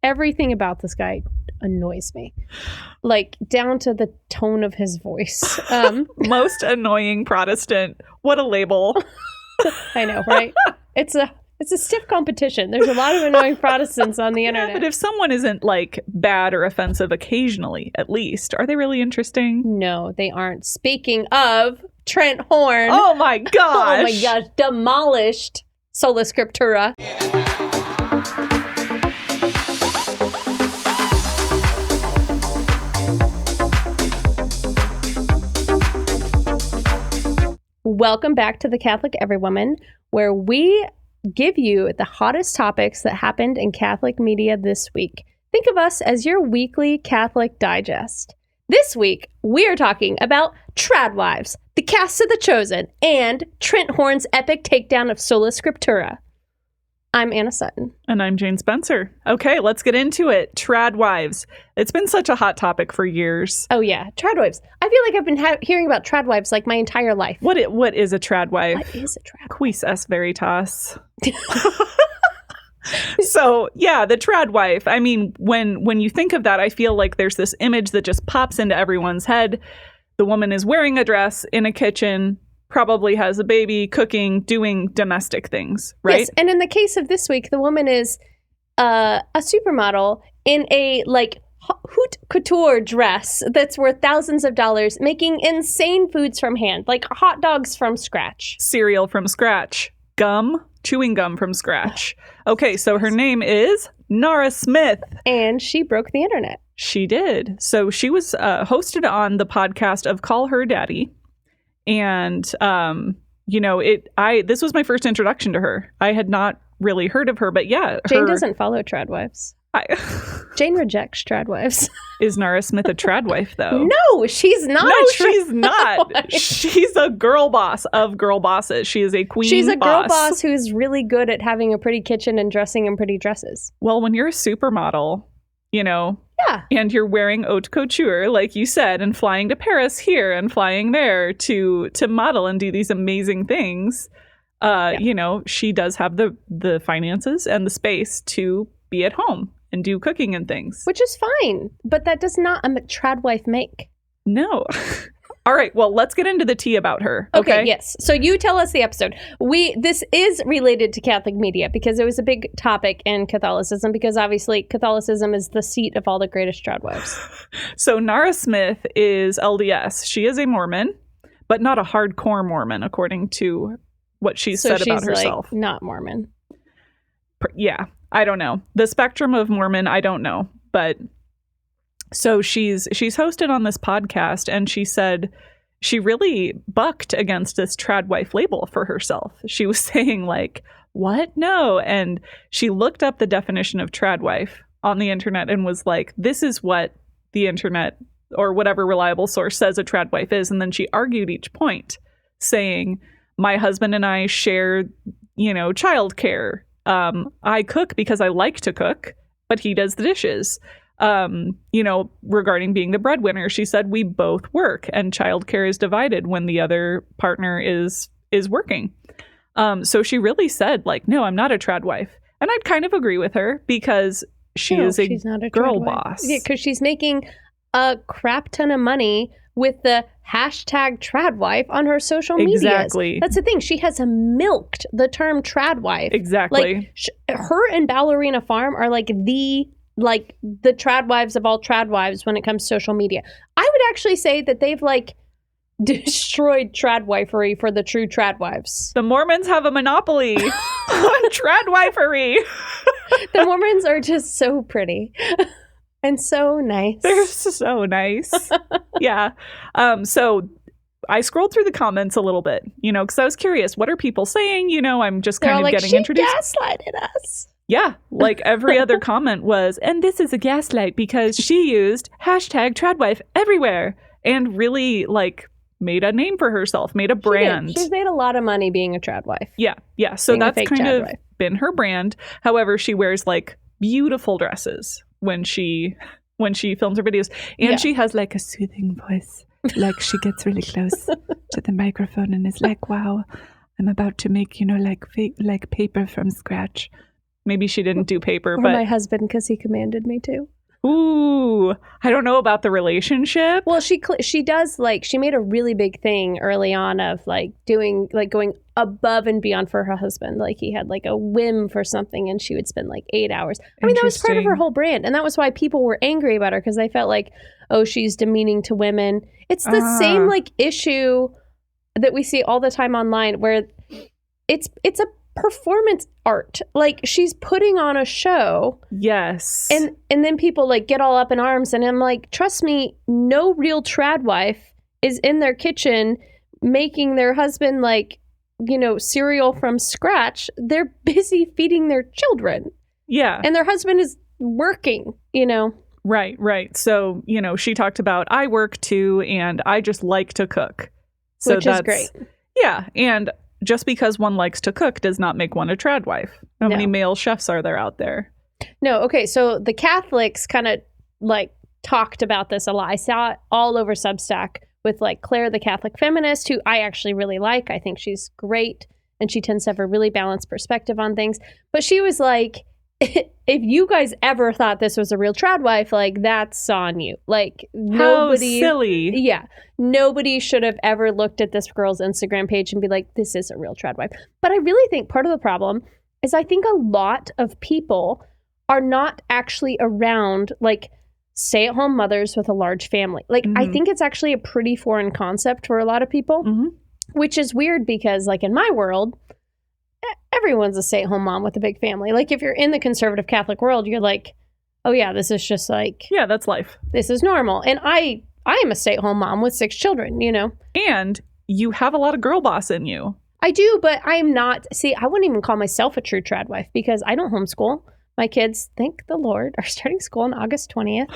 everything about this guy annoys me. Like, down to the tone of his voice. Most annoying Protestant. What a label. I know, right? It's a stiff competition. There's a lot of annoying Protestants on the internet. But if someone isn't like bad or offensive occasionally, at least, are they really interesting? No, they aren't. Speaking of Trent Horn. Oh my gosh. Oh my gosh. Demolished Sola Scriptura. Welcome back to the Catholic Everywoman, where we give you the hottest topics that happened in Catholic media this week. Think of us as your weekly Catholic digest. This week, we are talking about Tradwives, the cast of The Chosen, and Trent Horn's epic takedown of Sola Scriptura. I'm Anna Sutton. And I'm Jane Spencer. Okay, let's get into it. Tradwives. It's been such a hot topic for years. Oh yeah, Tradwives. I feel like I've been hearing about Tradwives like my entire life. What is a Tradwife? What is a Tradwife? Quis es veritas. So, yeah, the Tradwife. I mean, when you think of that, I feel like there's this image that just pops into everyone's head. The woman is wearing a dress in a kitchen, probably has a baby, cooking, doing domestic things, right? Yes, and in the case of this week, the woman is a supermodel in a haute couture dress that's worth thousands of dollars, making insane foods from hand, like hot dogs from scratch. Cereal from scratch. Chewing gum from scratch. Okay, so her name is Nara Smith. And she broke the internet. She did. So she was hosted on the podcast of Call Her Daddy. And, this was my first introduction to her. I had not really heard of her, but yeah. Jane doesn't follow Tradwives. Jane rejects Tradwives. Is Nara Smith a Tradwife, though? No, she's not. No, she's not. She's a girl boss of girl bosses. She is a queen boss. She's a girl boss who's really good at having a pretty kitchen and dressing in pretty dresses. Well, when you're a supermodel, yeah, and you're wearing haute couture, like you said, and flying to Paris here and flying there to model and do these amazing things, she does have the finances and the space to be at home and do cooking and things. Which is fine, but that does not a Tradwife make. No. All right, well, let's get into the tea about her. Okay, yes. So you tell us the episode. This is related to Catholic media because it was a big topic in Catholicism, because obviously Catholicism is the seat of all the greatest Tradwives. So Nara Smith is LDS. She is a Mormon, but not a hardcore Mormon, according to what she's said about herself. Like, not Mormon. Yeah, I don't know. The spectrum of Mormon, I don't know, but... So she's hosted on this podcast, and she said she really bucked against this Tradwife label for herself. She was saying like, what? No. And she looked up the definition of Tradwife on the internet and was like, this is what the internet or whatever reliable source says a Tradwife is. And then she argued each point, saying, my husband and I share, childcare. I cook because I like to cook, but he does the dishes. Regarding being the breadwinner, she said we both work and childcare is divided when the other partner is working. So she really said like, no, I'm not a Tradwife. And I'd kind of agree with her because she's not a girl boss. Yeah, because she's making a crap ton of money with the hashtag Tradwife on her social media. Exactly. That's the thing. She has milked the term Tradwife. Exactly. Like her and Ballerina Farm are like the Tradwives of all Tradwives when it comes to social media. I would actually say that they've destroyed Tradwifery for the true Tradwives. The Mormons have a monopoly on Tradwifery. The Mormons are just so pretty and so nice. They're so nice. Yeah. So I scrolled through the comments a little bit, because I was curious, what are people saying? I'm just kind of getting introduced. She gaslighted us. Yeah, like every other comment was, and this is a gaslight because she used hashtag Tradwife everywhere and really made a name for herself, made a brand. She's made a lot of money being a Tradwife. Yeah. So that's kind Tradwife. of been her brand. However, she wears beautiful dresses when she films her videos. And she has a soothing voice. She gets really close to the microphone and is like, wow, I'm about to make, paper from scratch. Maybe she didn't do paper, Or but my husband, because he commanded me to. ooh, I don't know about the relationship. Well, she does, like, she made a really big thing early on of, like, doing, like, going above and beyond for her husband. Like, he had, like, a whim for something, and she would spend, like, 8 hours. I mean, that was part of her whole brand. And that was why people were angry about her, because they felt like, oh, she's demeaning to women. It's the same, like, issue that we see all the time online, where it's a performance art. Like, she's putting on a show. Yes. And then people, like, get all up in arms, and I'm like, trust me, no real trad wife is in their kitchen making their husband, like, you know, cereal from scratch. They're busy feeding their children. Yeah. And their husband is working, you know. Right. So, you know, she talked about, I work too, and I just like to cook. So Which is great. Yeah. And just because one likes to cook does not make one a trad wife. How many male chefs are there out there? No. Okay. So the Catholics kind of, like, talked about this a lot. I saw it all over Substack with, like, Claire, the Catholic feminist, who I actually really like. I think she's great. And she tends to have a really balanced perspective on things. But she was like, if you guys ever thought this was a real trad wife, like, that's on you. Like, nobody. How silly. Yeah. Nobody should have ever looked at this girl's Instagram page and be like, this is a real trad wife. But I really think part of the problem is I think a lot of people are not actually around, like, stay-at-home mothers with a large family. Like, I think it's actually a pretty foreign concept for a lot of people, which is weird because, like, in my world, everyone's a stay-at-home mom with a big family. Like, if you're in the conservative Catholic world, you're like, oh yeah, this is just like, yeah, that's life. This is normal. And I am a stay-at-home mom with 6 children, you know. And you have a lot of girl boss in you. I do, but I am not. See, I wouldn't even call myself a true trad wife because I don't homeschool. My kids, thank the Lord, are starting school on August 20th.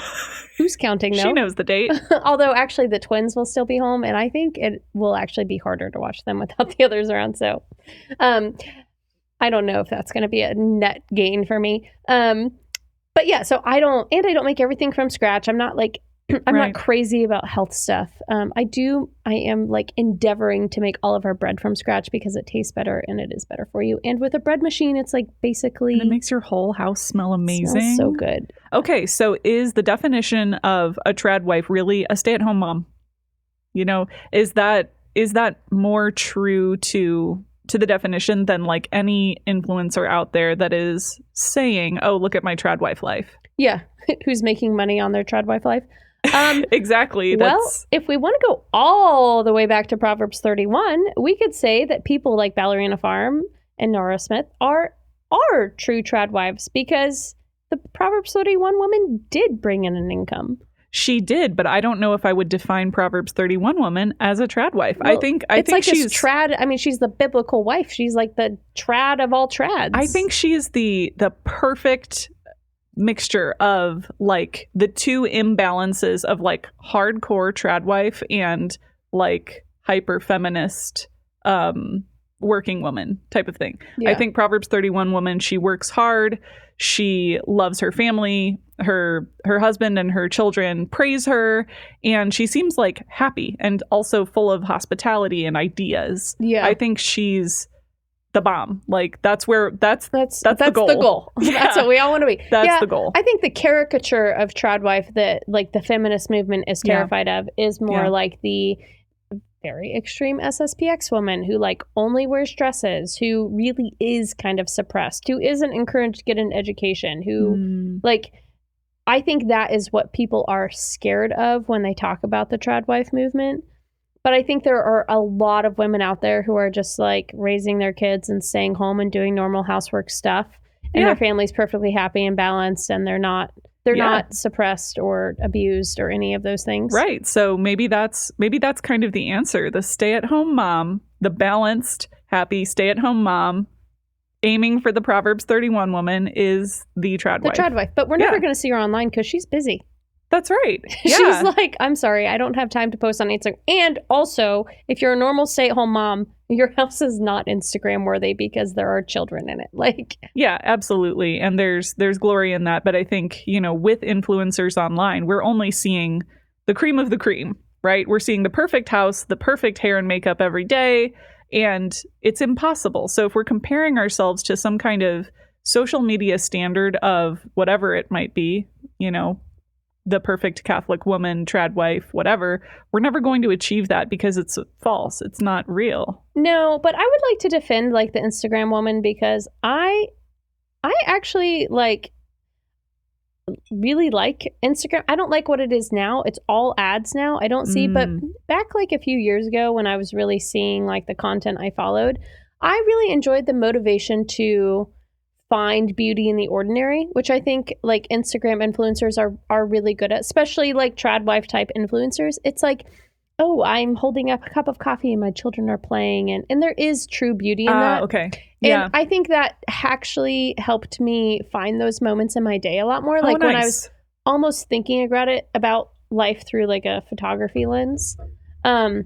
Who's counting, though? She knows the date. Although, actually, the twins will still be home, and I think it will actually be harder to watch them without the others around. So, I don't know if that's going to be a net gain for me. But yeah, so I don't make everything from scratch. I'm not like, I'm not crazy about health stuff. I am like endeavoring to make all of our bread from scratch because it tastes better and it is better for you. And with a bread machine, it's like basically. And it makes your whole house smell amazing. Smells so good. Okay, so is the definition of a trad wife really a stay-at-home mom? You know, is that more true to the definition than like any influencer out there that is saying, oh, look at my trad wife life? Yeah. Who's making money on their trad wife life? Exactly. Well, if we want to go all the way back to Proverbs 31, we could say that people like Ballerina Farm and Nora Smith are true trad wives because the Proverbs 31 woman did bring in an income. She did, but I don't know if I would define Proverbs 31 woman as a trad wife. Well, I think like she's trad. I mean, she's the biblical wife. She's like the trad of all trads. I think she is the perfect mixture of like the two imbalances of like hardcore trad wife and like hyper feminist working woman type of thing. Yeah. I think Proverbs 31 woman, she works hard, she loves her family, her husband and her children praise her, and she seems like happy and also full of hospitality and ideas. Yeah. I think she's the bomb. Like that's the goal. The goal. Yeah. That's what we all want to be. That's the goal. I think the caricature of trad wife that like the feminist movement is terrified of is more like the very extreme SSPX woman who like only wears dresses, who really is kind of suppressed, who isn't encouraged to get an education, who like, I think that is what people are scared of when they talk about the trad wife movement. But I think there are a lot of women out there who are just like raising their kids and staying home and doing normal housework stuff. And their family's perfectly happy and balanced and they're not suppressed or abused or any of those things. Right. So maybe that's kind of the answer. The stay-at-home mom, the balanced, happy stay-at-home mom aiming for the Proverbs 31 woman is the trad wife. The trad wife. But we're never going to see her online because she's busy. That's right. Yeah. She's like, I'm sorry, I don't have time to post on Instagram. And also, if you're a normal stay-at-home mom, your house is not Instagram worthy because there are children in it. Like, yeah, absolutely. And there's glory in that. But I think, you know, with influencers online, we're only seeing the cream of the cream, right? We're seeing the perfect house, the perfect hair and makeup every day, and it's impossible. So if we're comparing ourselves to some kind of social media standard of whatever it might be, you know, the perfect Catholic woman, trad wife, whatever, we're never going to achieve that because it's false. It's not real. No, but I would like to defend like the Instagram woman because I actually like really like Instagram. I don't like what it is now. It's all ads now. I don't see, but back like a few years ago when I was really seeing like the content I followed, I really enjoyed the motivation to find beauty in the ordinary, which I think like Instagram influencers are really good at, especially like trad wife type influencers. It's like, oh, I'm holding up a cup of coffee and my children are playing, and there is true beauty in that. Okay. Yeah. And I think that actually helped me find those moments in my day a lot more. Like when I was almost thinking about life through like a photography lens. And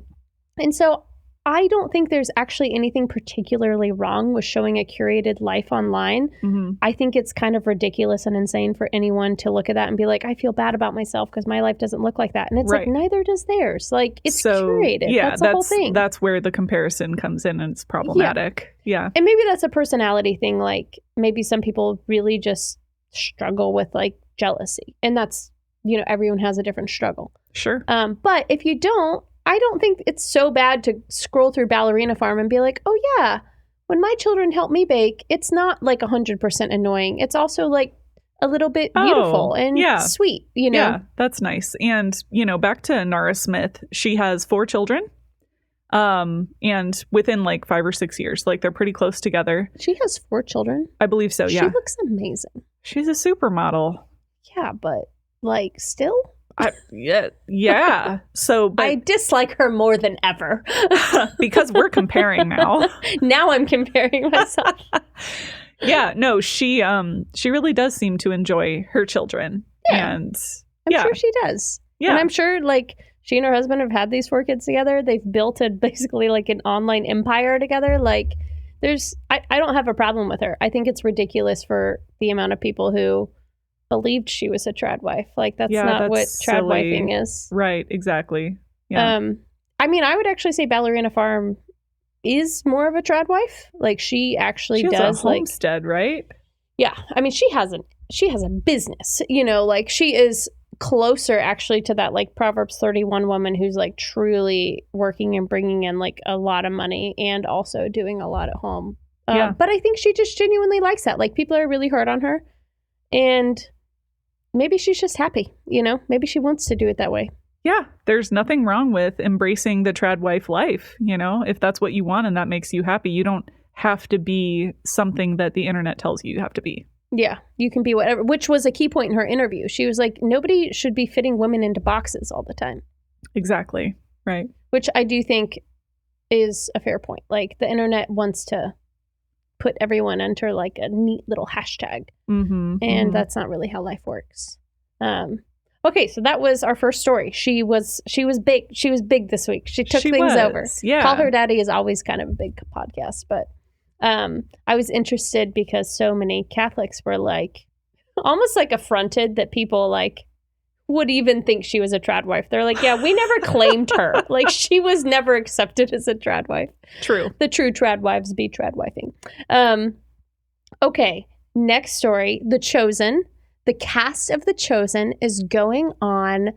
so I don't think there's actually anything particularly wrong with showing a curated life online. I think it's kind of ridiculous and insane for anyone to look at that and be like, I feel bad about myself because my life doesn't look like that. And it's like, neither does theirs. Like, it's curated. Yeah, that's the whole thing. That's where the comparison comes in and it's problematic. Yeah. And maybe that's a personality thing. Like, maybe some people really just struggle with like jealousy. And that's, you know, everyone has a different struggle. Sure. But if you don't, I don't think it's so bad to scroll through Ballerina Farm and be like, oh yeah, when my children help me bake, it's not like 100% annoying. It's also like a little bit beautiful and sweet, you know? Yeah, that's nice. And, you know, back to Nara Smith, she has 4 children. And within like 5 or 6 years, like they're pretty close together. She has 4 children? I believe so, yeah. She looks amazing. She's a supermodel. Yeah, but like still? Yeah. So but, I dislike her more than ever because we're comparing now. Now I'm comparing myself. Yeah, no, she really does seem to enjoy her children. Yeah. And I'm sure she does. Yeah. And I'm sure like she and her husband have had these 4 kids together. They've built basically like an online empire together. Like I don't have a problem with her. I think it's ridiculous for the amount of people who believed she was a trad wife. Like that's not what trad wifing is. Right, exactly. Yeah. I mean, I would actually say Ballerina Farm is more of a trad wife. Like she actually does a homestead, right? Yeah. I mean, she has a business, you know, like she is closer actually to that like Proverbs 31 woman who's like truly working and bringing in like a lot of money and also doing a lot at home. But I think she just genuinely likes that. Like people are really hard on her and maybe she's just happy, you know, maybe she wants to do it that way. Yeah, there's nothing wrong with embracing the trad wife life, you know, if that's what you want and that makes you happy. You don't have to be something that the internet tells you have to be. Yeah, you can be whatever, which was a key point in her interview. She was like, nobody should be fitting women into boxes all the time. Exactly, right. Which I do think is a fair point. Like the internet wants to put everyone under like a neat little hashtag. And that's not really how life works. Okay, so that was our first story. She was big. She was big this week. She took things over. Yeah. Call Her Daddy is always kind of a big podcast, but I was interested because so many Catholics were like almost like affronted that people like would even think she was a trad wife. They're like, yeah, we never claimed her. Like she was never accepted as a trad wife. True. The true trad wives be trad wifing. Okay, next story. The Chosen. The cast of The Chosen is going on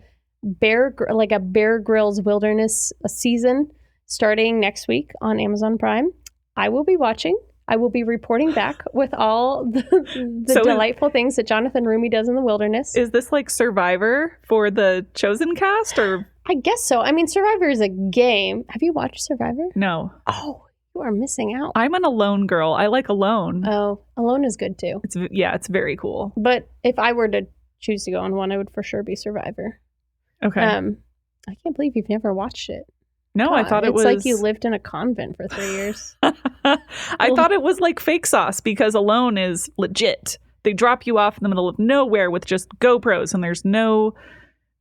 Bear Grylls Wilderness season starting next week on Amazon Prime. I will be watching. I will be reporting back with all the delightful things that Jonathan Rumi does in the wilderness. Is this like Survivor for the Chosen cast, or? I guess so. I mean, Survivor is a game. Have you watched Survivor? No. Oh, you are missing out. I'm an Alone girl. I like Alone. Oh, Alone is good too. It's very cool. But if I were to choose to go on one, I would for sure be Survivor. Okay. I can't believe you've never watched it. No, God, I thought it was... It's like you lived in a convent for 3 years. I thought it was like fake sauce because Alone is legit. They drop you off in the middle of nowhere with just GoPros and there's no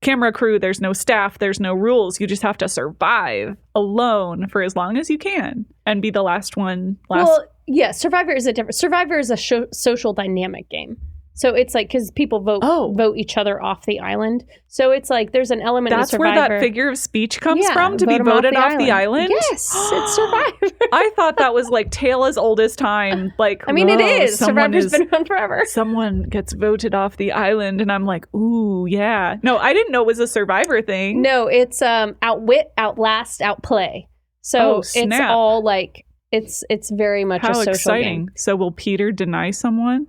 camera crew, there's no staff, there's no rules. You just have to survive alone for as long as you can and be the last one. Well, yeah, Survivor is a social dynamic game. So it's like, because people vote each other off the island. So it's like there's an element of Survivor. That's where that figure of speech comes from, to be voted off the island? Yes, it's Survivor. I thought that was like tale as old as time. Like, I mean, it is. Survivor's been around forever. Someone gets voted off the island, and I'm like, ooh, yeah. No, I didn't know it was a Survivor thing. No, it's outwit, outlast, outplay. So it's all like... It's very much a social exciting. Game. So will Peter deny someone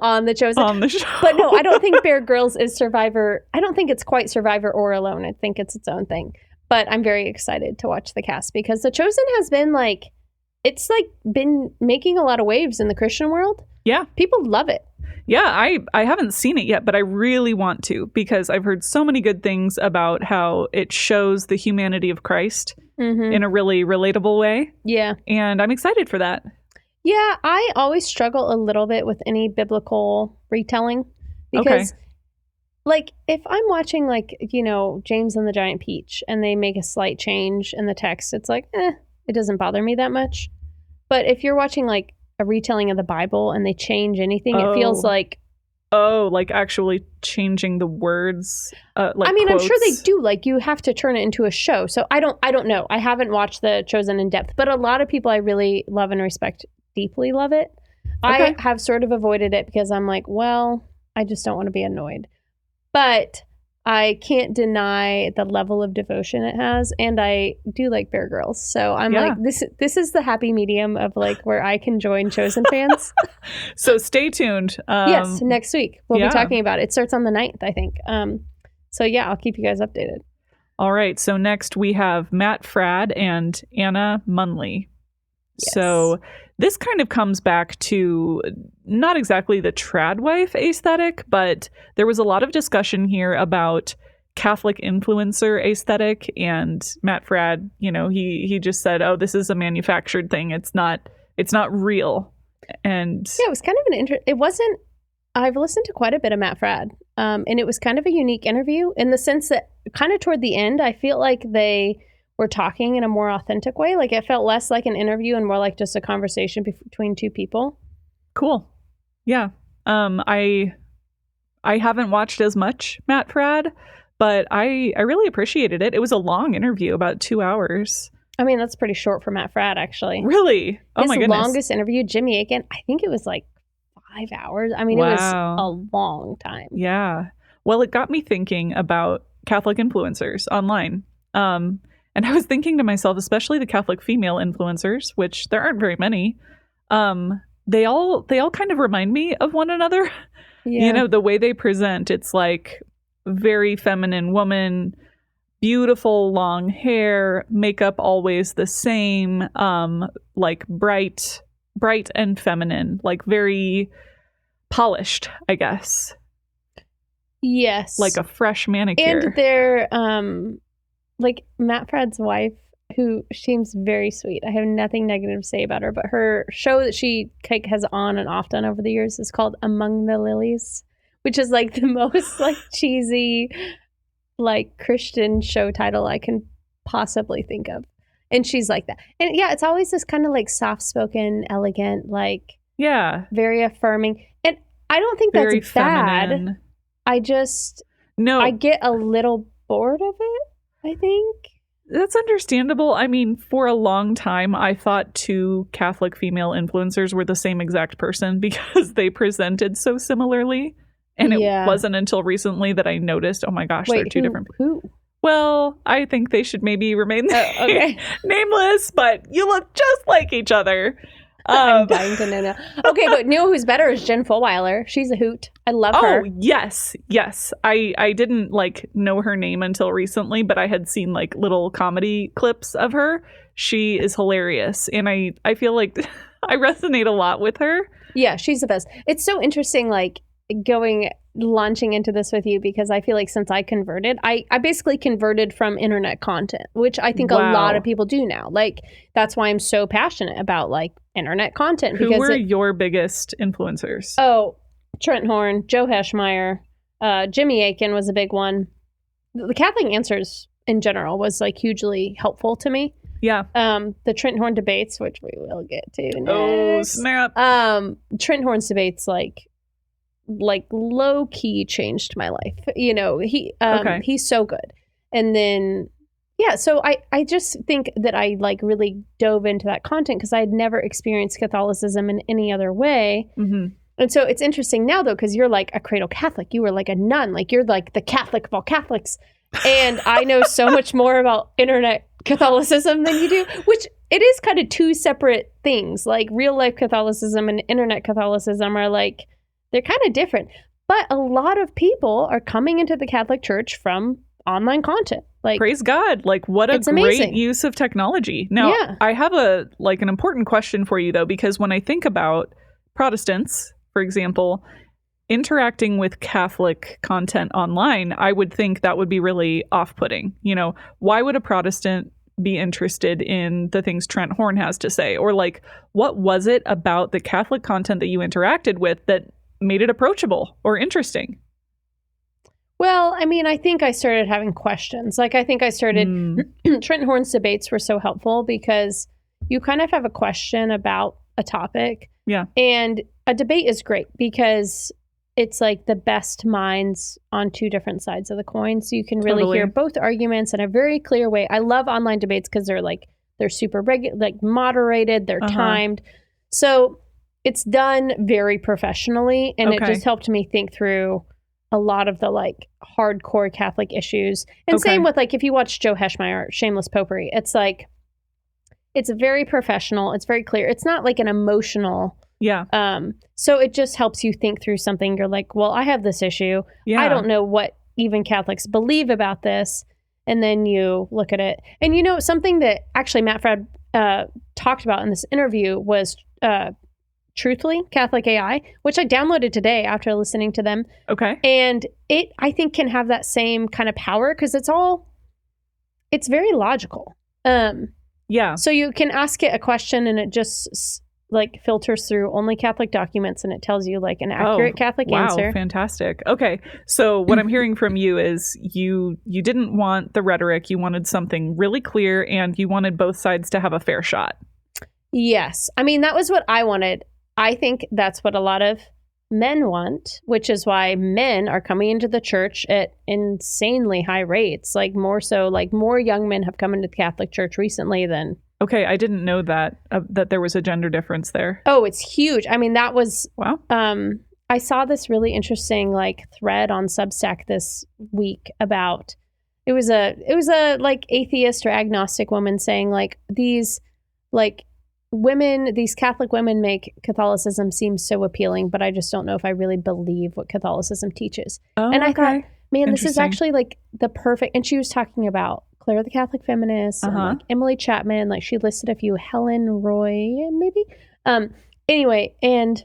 on the Chosen? On the show. But no, I don't think Bear Grylls is Survivor. I don't think it's quite Survivor or Alone. I think it's its own thing. But I'm very excited to watch the cast because the Chosen has been like, it's like been making a lot of waves in the Christian world. Yeah. People love it. Yeah, I haven't seen it yet, but I really want to because I've heard so many good things about how it shows the humanity of Christ in a really relatable way. Yeah. And I'm excited for that. Yeah, I always struggle a little bit with any biblical retelling because like if I'm watching like, James and the Giant Peach and they make a slight change in the text, it's like, it doesn't bother me that much. But if you're watching like a retelling of the Bible and they change anything, it feels like... Oh, like actually changing the words? Like I mean, quotes. I'm sure they do. Like, you have to turn it into a show. So I don't know. I haven't watched The Chosen in depth, but a lot of people I really love and respect deeply love it. I have sort of avoided it because I'm like, well, I just don't want to be annoyed. But I can't deny the level of devotion it has, and I do like Bear Grylls. So I'm like, this is the happy medium of like where I can join Chosen fans. So stay tuned. Yes, next week we'll be talking about it. It starts on the 9th, I think. So yeah, I'll keep you guys updated. All right. So next we have Matt Frad and Anna Munley. Yes. So this kind of comes back to not exactly the trad wife aesthetic, but there was a lot of discussion here about Catholic influencer aesthetic, and Matt Frad, he just said, "Oh, this is a manufactured thing. It's not real." And yeah, it was kind of it wasn't. I've listened to quite a bit of Matt Frad, and it was kind of a unique interview in the sense that kind of toward the end, I feel like they were talking in a more authentic way. Like it felt less like an interview and more like just a conversation between two people. Cool. Yeah. I haven't watched as much Matt Frad, but I really appreciated it. It was a long interview, about 2 hours. I mean, that's pretty short for Matt Frad, actually. Really? Oh my goodness. His longest interview, Jimmy Akin, I think it was like 5 hours. I mean, It was a long time. Yeah. Well, it got me thinking about Catholic influencers online. And I was thinking to myself, especially the Catholic female influencers, which there aren't very many, they all kind of remind me of one another. Yeah. The way they present, it's like very feminine woman, beautiful long hair, makeup always the same, like bright and feminine, like very polished, I guess. Yes. Like a fresh manicure. And they're like Matt Frad's wife, who seems very sweet. I have nothing negative to say about her, but her show that she has on and off done over the years is called Among the Lilies, which is like the most like cheesy, like Christian show title I can possibly think of. And she's like that. And yeah, it's always this kind of like soft-spoken, elegant, like very affirming. And I don't think that's very bad. I get a little bored of it, I think. That's understandable. I mean, for a long time, I thought two Catholic female influencers were the same exact person because they presented so similarly. And it wasn't until recently that I noticed, oh my gosh, they're two different people. Who? Well, I think they should maybe remain nameless, but you look just like each other. I'm dying to know now. Okay, but who's better is Jen Fulwiler. She's a hoot. I love her. Oh, yes. I didn't know her name until recently, but I had seen little comedy clips of her. She is hilarious, and I feel like I resonate a lot with her. Yeah, she's the best. It's so interesting, launching into this with you, because I feel like since I converted, I basically converted from internet content, which I think a lot of people do now. That's why I'm so passionate about internet content. Who were your biggest influencers? Oh, Trent Horn, Joe Heschmeyer, Jimmy Akin was a big one. The Catholic Answers in general was hugely helpful to me. Yeah. The Trent Horn debates, which we will get to next. Oh, snap. Trent Horn's debates, like low key changed my life. Okay. He's so good. And then, yeah, so I just think that I like really dove into that content because I had never experienced Catholicism in any other way. Mm-hmm. And so it's interesting now, though, because you're like a cradle Catholic. You were like a nun. Like you're like the Catholic of all Catholics. And I know so much more about internet Catholicism than you do, which it is kind of two separate things. Like real life Catholicism and internet Catholicism are like, they're kind of different. But a lot of people are coming into the Catholic Church from online content. Like, praise God. Like what a great amazing use of technology. Now, I have an important question for you, though, because when I think about Protestants, for example, interacting with Catholic content online, I would think that would be really off-putting. Why would a Protestant be interested in the things Trent Horn has to say? Or like, what was it about the Catholic content that you interacted with that made it approachable or interesting? Well, I mean, I think I started having questions. Like, I think I started, Trent Horn's debates were so helpful because you kind of have a question about a topic. Yeah. And a debate is great because it's like the best minds on two different sides of the coin. So you can really hear both arguments in a very clear way. I love online debates because they're super moderated, they're timed. So it's done very professionally. And it just helped me think through a lot of the like hardcore Catholic issues. And same with like, if you watch Joe Heschmeyer, Shameless Popery, it's like, it's very professional. It's very clear. It's not like an emotional. Yeah. So it just helps you think through something. You're like, well, I have this issue. Yeah. I don't know what even Catholics believe about this. And then you look at it. And something that actually Matt Frad talked about in this interview was Truthfully, Catholic AI, which I downloaded today after listening to them. Okay. And it, I think, can have that same kind of power because it's very logical. Yeah. So you can ask it a question and it just like filters through only Catholic documents and it tells you like an accurate Catholic answer. Wow, fantastic. Okay. So what I'm hearing from you is you didn't want the rhetoric. You wanted something really clear and you wanted both sides to have a fair shot. Yes. I mean, that was what I wanted. I think that's what a lot of men want, which is why men are coming into the church at insanely high rates. Like more so, like more young men have come into the Catholic Church recently than. Okay, I didn't know that there was a gender difference there. Oh, it's huge. I mean, that was wow. I saw this really interesting like thread on Substack this week about it was a like atheist or agnostic woman saying like these Catholic women make Catholicism seem so appealing, but I just don't know if I really believe what Catholicism teaches. Oh, and I thought, man, this is actually like the perfect. And she was talking about Claire the Catholic Feminist, and like Emily Chapman. Like she listed a few, Helen Roy, maybe. Anyway, and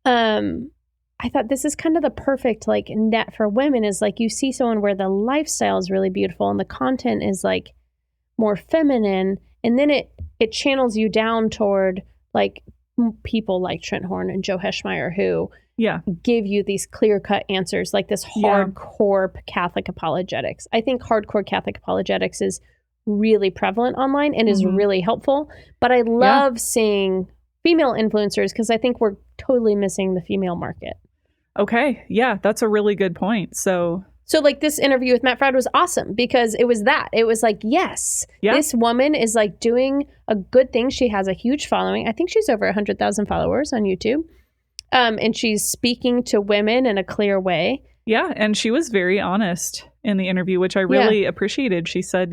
I thought this is kind of the perfect like net for women. Is like you see someone where the lifestyle is really beautiful and the content is like more feminine, and then it channels you down toward like people like Trent Horn and Joe Heschmeyer who give you these clear-cut answers, like this hardcore Catholic apologetics. I think hardcore Catholic apologetics is really prevalent online and is really helpful. But I love seeing female influencers because I think we're totally missing the female market. Okay. Yeah, that's a really good point. So like this interview with Matt Frad was awesome because it was that. It was like, yes, this woman is like doing a good thing. She has a huge following. I think she's over 100,000 followers on YouTube. And she's speaking to women in a clear way. Yeah. And she was very honest in the interview, which I really appreciated. She said,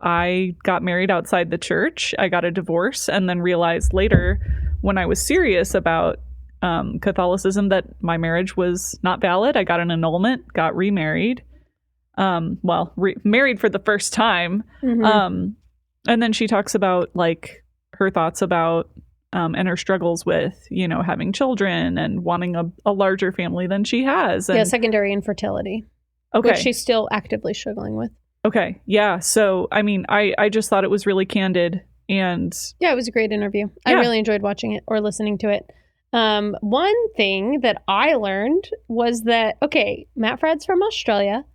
I got married outside the church. I got a divorce and then realized later when I was serious about Catholicism that my marriage was not valid. I got an annulment, got remarried. Married for the first time. And then she talks about like her thoughts about and her struggles with, having children and wanting a larger family than she has. And, secondary infertility. Okay. Which she's still actively struggling with. Okay. Yeah. So, I mean, I just thought it was really candid and. Yeah, it was a great interview. I really enjoyed watching it or listening to it. One thing that I learned was that, Matt Frad's from Australia.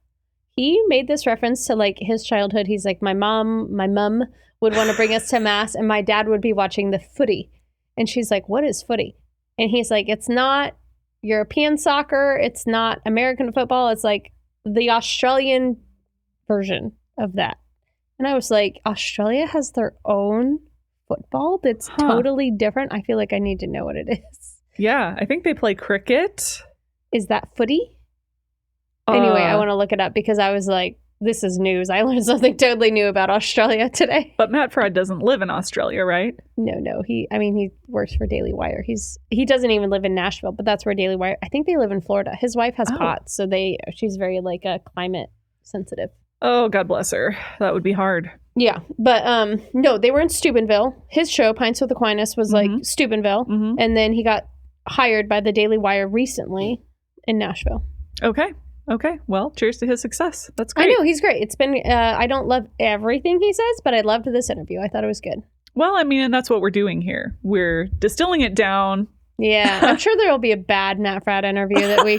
He made this reference to like his childhood. He's like, my mom would want to bring us to mass and my dad would be watching the footy. And she's like, what is footy? And he's like, it's not European soccer. It's not American football. It's like the Australian version of that. And I was like, Australia has their own football that's totally different. I feel like I need to know what it is. Yeah, I think they play cricket. Is that footy? Anyway, I want to look it up because I was like, this is news. I learned something totally new about Australia today. But Matt Frad doesn't live in Australia, right? No. He works for Daily Wire. He doesn't even live in Nashville, but that's where Daily Wire. I think they live in Florida. His wife has POTS, so she's very like climate sensitive. Oh, God bless her. That would be hard. Yeah, but no, they were in Steubenville. His show, Pints with Aquinas, was like Steubenville, and then he got hired by the Daily Wire recently in Nashville. Okay. Well, cheers to his success. That's great. I know, he's great. It's been, I don't love everything he says, but I loved this interview. I thought it was good. Well, I mean, and that's what we're doing here. We're distilling it down. Yeah, I'm sure there will be a bad Matt Frad interview that we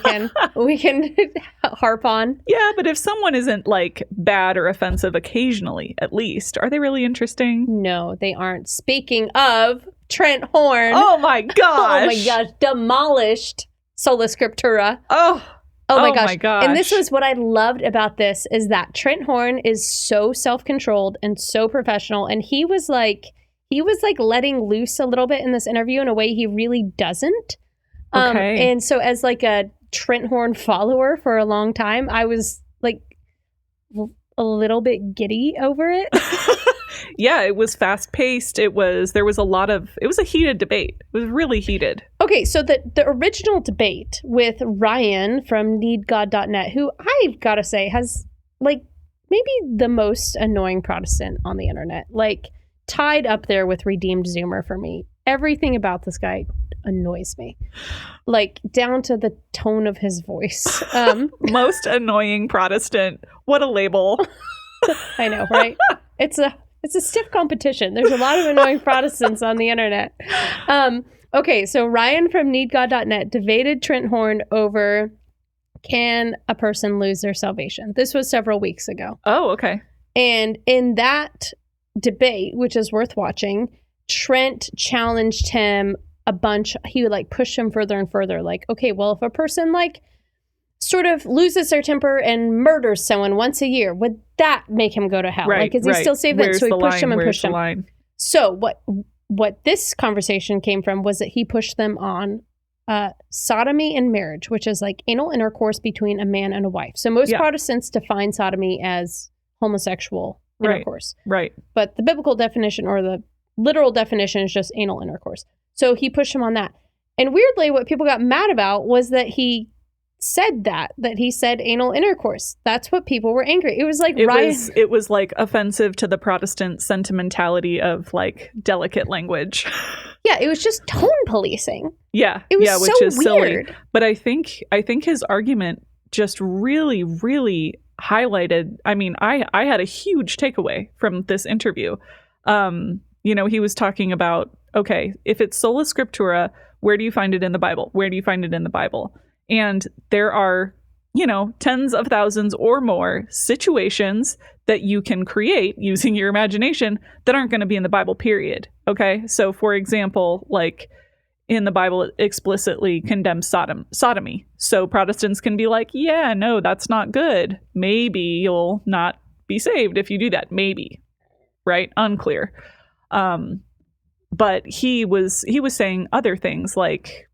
can harp on. Yeah, but if someone isn't like bad or offensive occasionally, at least, are they really interesting? No, they aren't. Speaking of Trent Horn. Oh my gosh. Demolished Sola Scriptura. Oh my gosh. And this was what I loved about this is that Trent Horn is so self-controlled and so professional. And he was like letting loose a little bit in this interview in a way he really doesn't. Okay. And so as like a Trent Horn follower for a long time, I was like a little bit giddy over it. Yeah, it was fast paced. There was a heated debate. It was really heated. Okay, so the original debate with Ryan from needgod.net, who I've got to say has like maybe the most annoying Protestant on the internet, like tied up there with Redeemed Zoomer for me. Everything about this guy annoys me, like down to the tone of his voice. Most annoying Protestant. What a label. I know, right? It's a stiff competition. There's a lot of annoying Protestants on the internet. Okay, so Ryan from needgod.net debated Trent Horn over, can a person lose their salvation? This was several weeks ago. Oh, okay. And in that debate, which is worth watching, Trent challenged him a bunch. He would like push him further and further. Like, okay, well, if a person like sort of loses their temper and murders someone once a year, would that make him go to hell? Right, like, is he still saved then? So he pushed him and pushed him. Line? So what this conversation came from was that he pushed them on sodomy in marriage, which is like anal intercourse between a man and a wife. So most Protestants define sodomy as homosexual intercourse. Right. But the biblical definition or the literal definition is just anal intercourse. So he pushed him on that. And weirdly, what people got mad about was that he said that he said anal intercourse. That's what people were angry. It was like it was like offensive to the Protestant sentimentality of like delicate language. Yeah, it was just tone policing. Yeah. It was which so is weird. Silly. But I think his argument just really, really highlighted. I mean, I had a huge takeaway from this interview. He was talking about, okay, if it's Sola Scriptura, where do you find it in the Bible? Where do you find it in the Bible? And there are, tens of thousands or more situations that you can create using your imagination that aren't going to be in the Bible, period. Okay. So for example, like in the Bible, it explicitly condemns sodomy. So Protestants can be like, yeah, no, that's not good. Maybe you'll not be saved if you do that. Maybe. Right. Unclear. But he was saying other things like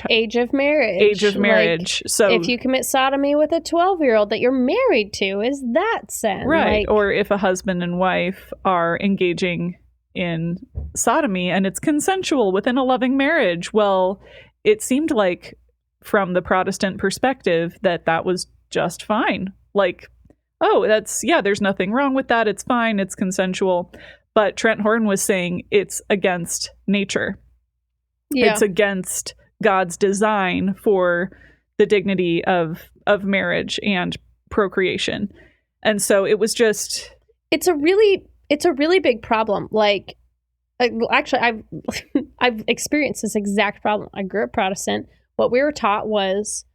age of marriage. Like, so if you commit sodomy with a 12-year-old that you're married to, is that sin? Right. Like, or if a husband and wife are engaging in sodomy and it's consensual within a loving marriage. Well, it seemed like from the Protestant perspective that was just fine. Like, oh, there's nothing wrong with that. It's fine. It's consensual. But Trent Horn was saying it's against nature. Yeah. It's against God's design for the dignity of marriage and procreation. And so it was just... It's a really big problem. Like, actually, I've experienced this exact problem. I grew up Protestant. What we were taught was,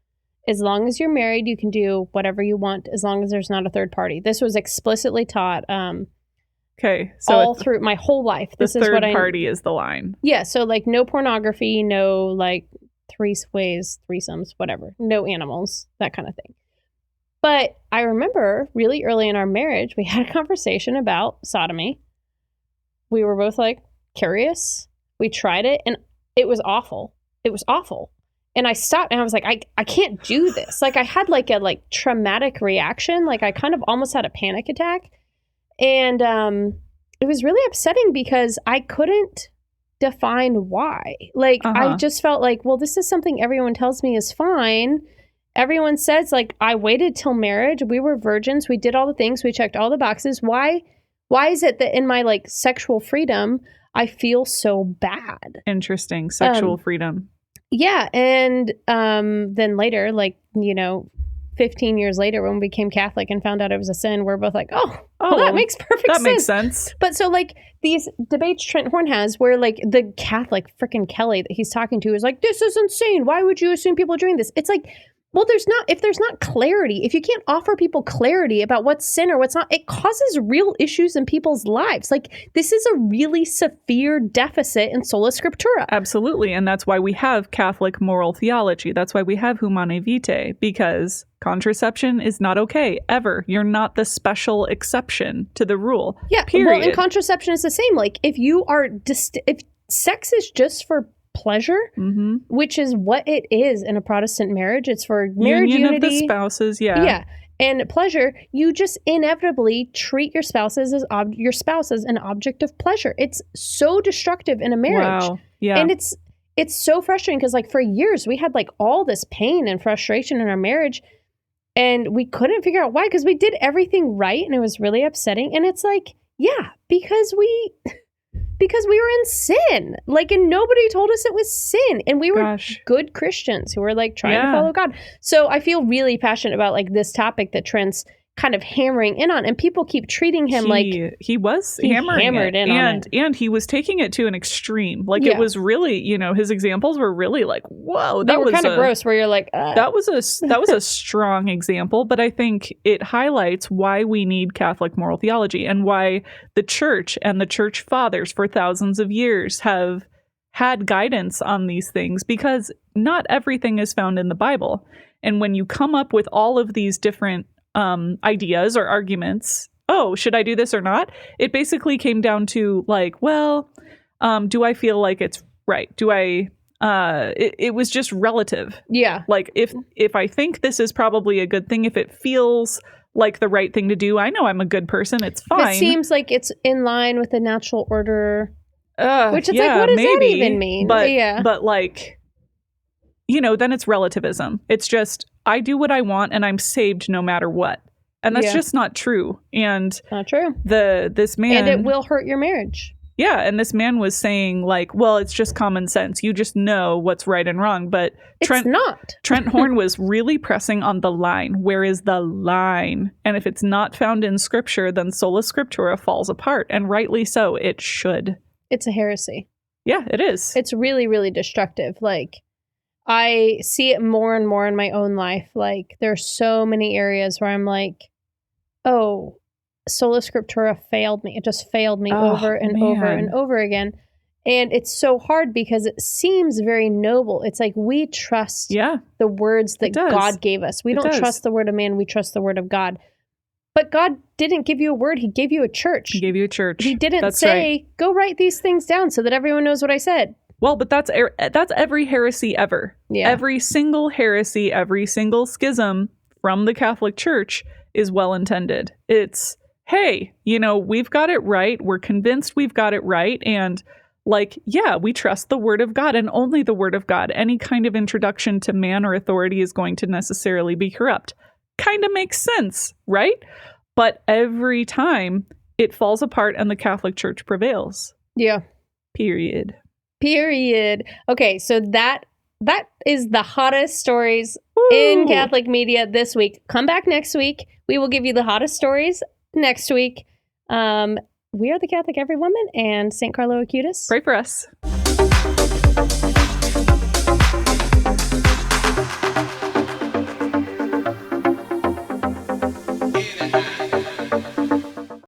as long as you're married, you can do whatever you want, as long as there's not a third party. This was explicitly taught okay, so all through my whole life. This is what third party is the line. Yeah, so like no pornography, no like three ways, threesomes, whatever, no animals, that kind of thing. But I remember really early in our marriage, we had a conversation about sodomy. We were both like curious. We tried it and it was awful. It was awful. And I stopped and I was like, I can't do this. Like I had like a traumatic reaction. Like I kind of almost had a panic attack. And it was really upsetting because I couldn't define why. Like I just felt like, well, this is something everyone tells me is fine. Everyone says like, I waited till marriage. We were virgins. We did all the things. We checked all the boxes. Why is it that in my like sexual freedom, I feel so bad? Interesting. Sexual freedom. Yeah. And then later, 15 years later, when we became Catholic and found out it was a sin, we're both like, oh, that makes perfect sense. That makes sense. But so like these debates Trent Horn has where like the Catholic frickin' Kelly that he's talking to is like, this is insane. Why would you assume people are doing this? It's like, well, if there's not clarity, if you can't offer people clarity about what's sin or what's not, it causes real issues in people's lives. Like this is a really severe deficit in Sola Scriptura. Absolutely. And that's why we have Catholic moral theology. That's why we have Humanae Vitae, because contraception is not okay, ever. You're not the special exception to the rule. Yeah. Period. Well, and contraception is the same. Like if you are, if sex is just for pleasure, which is what it is in a Protestant marriage. It's for marriage unity unity of the spouses, yeah, and pleasure. You just inevitably treat your spouse as an object of pleasure. It's so destructive in a marriage. Wow. Yeah, and it's so frustrating because like for years we had like all this pain and frustration in our marriage, and we couldn't figure out why because we did everything right, and it was really upsetting. And it's like, yeah, because we were in sin, like, and nobody told us it was sin, and we were good Christians who were like trying to follow God. So I feel really passionate about like this topic that Trent's kind of hammering in on, and people keep treating him like he was hammered in on it. And he was taking it to an extreme. Like it was really, his examples were really like, whoa, they were kind of gross. Where you're like, that was a strong example, but I think it highlights why we need Catholic moral theology and why the Church and the Church Fathers for thousands of years have had guidance on these things, because not everything is found in the Bible. And when you come up with all of these different ideas or arguments, should I do this or not? It basically came down to like, well, do I feel like it's right? Do I, it was just relative. Yeah. Like if I think this is probably a good thing, if it feels like the right thing to do, I know I'm a good person. It's fine. It seems like it's in line with the natural order, which is like, what does that even mean? But like, then it's relativism. It's just, I do what I want and I'm saved no matter what. And that's just not true. And not true. This man, and it will hurt your marriage. Yeah. And this man was saying like, well, it's just common sense. You just know what's right and wrong. But it's not. Trent Horn was really pressing on the line. Where is the line? And if it's not found in Scripture, then Sola Scriptura falls apart. And rightly so. It should. It's a heresy. Yeah, it is. It's really, really destructive. Like, I see it more and more in my own life. Like, there are so many areas where I'm like, oh, Sola Scriptura failed me. It just failed me over and over and over again. And it's so hard because it seems very noble. It's like we trust the words that God gave us. We don't trust the word of man. We trust the word of God. But God didn't give you a word. He gave you a church. He gave you a church. He didn't say, go write these things down so that everyone knows what I said. Well, but that's every heresy ever. Yeah. Every single heresy, every single schism from the Catholic Church is well-intended. It's, hey, we've got it right. We're convinced we've got it right. And like, yeah, we trust the word of God and only the word of God. Any kind of introduction to man or authority is going to necessarily be corrupt. Kind of makes sense, right? But every time it falls apart and the Catholic Church prevails. Yeah. Period. Okay, so that is the hottest stories in Catholic media this week. Come back next week. We will give you the hottest stories next week. We are the Catholic Every Woman and St. Carlo Acutis. Pray for us.